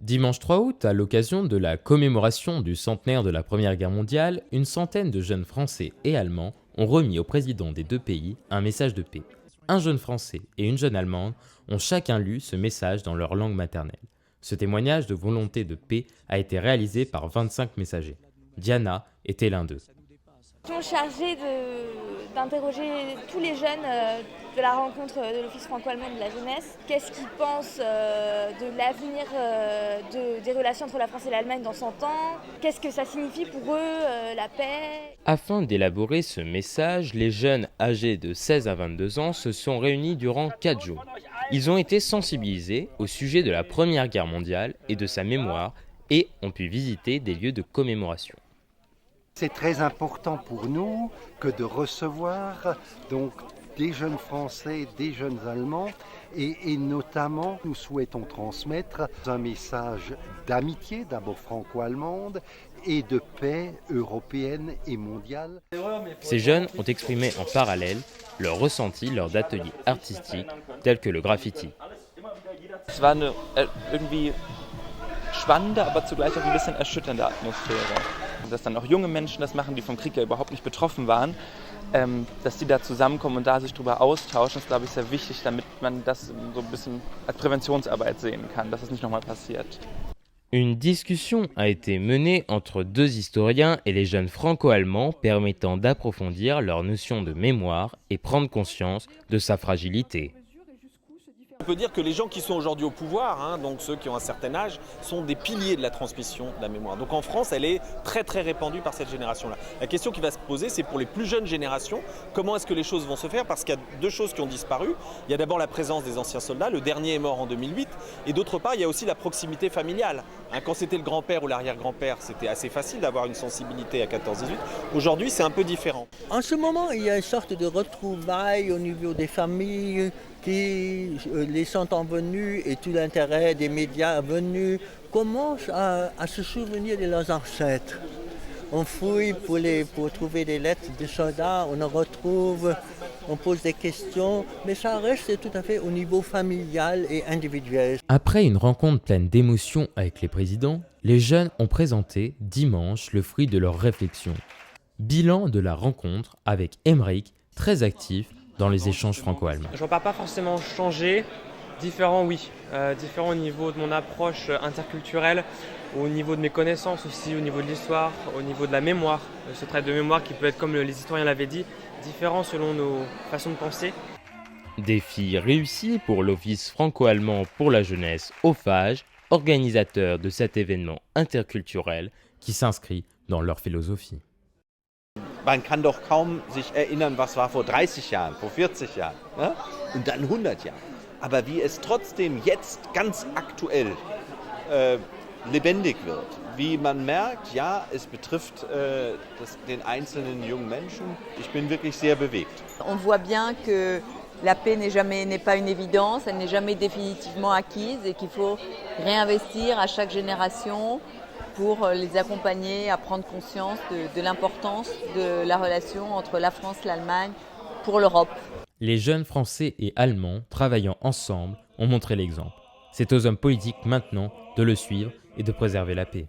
Dimanche 3 août, à l'occasion de la commémoration du centenaire de la Première Guerre mondiale, une centaine de jeunes Français et Allemands ont remis au président des deux pays un message de paix. Un jeune Français et une jeune Allemande ont chacun lu ce message dans leur langue maternelle. Ce témoignage de volonté de paix a été réalisé par 25 messagers. Diana était l'un d'eux. Nous sommes chargés d'interroger tous les jeunes de la rencontre de l'Office franco-allemand de la jeunesse. Qu'est-ce qu'ils pensent de l'avenir des relations entre la France et l'Allemagne dans 100 ans? Qu'est-ce que ça signifie pour eux, la paix? Afin d'élaborer ce message, les jeunes âgés de 16 à 22 ans se sont réunis durant 4 jours. Ils ont été sensibilisés au sujet de la Première Guerre mondiale et de sa mémoire et ont pu visiter des lieux de commémoration. C'est très important pour nous que de recevoir donc des jeunes Français, des jeunes Allemands et notamment nous souhaitons transmettre un message d'amitié, d'abord franco-allemande et de paix européenne et mondiale. Ces jeunes ont exprimé en parallèle leur ressenti lors d'ateliers artistiques tels que le graffiti. Es war eine irgendwie spannende, aber zugleich auch ein bisschen erschütternde Atmosphäre. Dass dann auch junge Menschen das machen, die vom Krieg ja überhaupt nicht betroffen waren, dass die da zusammenkommen und da sich darüber austauschen, ist, glaube ich, sehr wichtig, damit man das so ein bisschen als Präventionsarbeit sehen kann, dass es nicht nochmal passiert. Une discussion a été menée entre deux historiens et les jeunes franco-allemands permettant d'approfondir leur notion de mémoire et prendre conscience de sa fragilité. On peut dire que les gens qui sont aujourd'hui au pouvoir, donc ceux qui ont un certain âge, sont des piliers de la transmission de la mémoire. Donc en France, elle est très très répandue par cette génération-là. La question qui va se poser, c'est pour les plus jeunes générations, comment est-ce que les choses vont se faire? Parce qu'il y a deux choses qui ont disparu. Il y a d'abord la présence des anciens soldats, le dernier est mort en 2008, et d'autre part, il y a aussi la proximité familiale. Quand c'était le grand-père ou l'arrière-grand-père, c'était assez facile d'avoir une sensibilité à 14-18. Aujourd'hui, c'est un peu différent. En ce moment, il y a une sorte de retrouvailles au niveau des familles qui, les sentant venus et tout l'intérêt des médias venus, commencent à se souvenir de leurs ancêtres. On fouille pour trouver des lettres de soldats, on en retrouve, on pose des questions, mais ça reste tout à fait au niveau familial et individuel. Après une rencontre pleine d'émotions avec les présidents, les jeunes ont présenté dimanche le fruit de leurs réflexions. Bilan de la rencontre avec Emmerich, très actif dans les échanges franco-allemands. Je ne repars pas forcément changé, différent oui, différent au niveau de mon approche interculturelle, au niveau de mes connaissances aussi, au niveau de l'histoire, au niveau de la mémoire, ce trait de mémoire qui peut être, comme les historiens l'avaient dit, différent selon nos façons de penser. Défi réussi pour l'Office franco-allemand pour la jeunesse OFAGE, organisateur de cet événement interculturel qui s'inscrit dans leur philosophie. Man kann doch kaum sich erinnern, was war vor 30 Jahren, vor 40 Jahren, ne? Und dann 100 Jahren. Aber wie es trotzdem jetzt ganz aktuell lebendig wird, wie man merkt, ja, es betrifft den einzelnen jungen Menschen. Ich bin wirklich sehr bewegt. On voit bien que la paix n'est pas une évidence, elle n'est jamais définitivement acquise et qu'il faut réinvestir à chaque génération pour les accompagner à prendre conscience de l'importance de la relation entre la France et l'Allemagne pour l'Europe. Les jeunes Français et Allemands travaillant ensemble ont montré l'exemple. C'est aux hommes politiques maintenant de le suivre et de préserver la paix.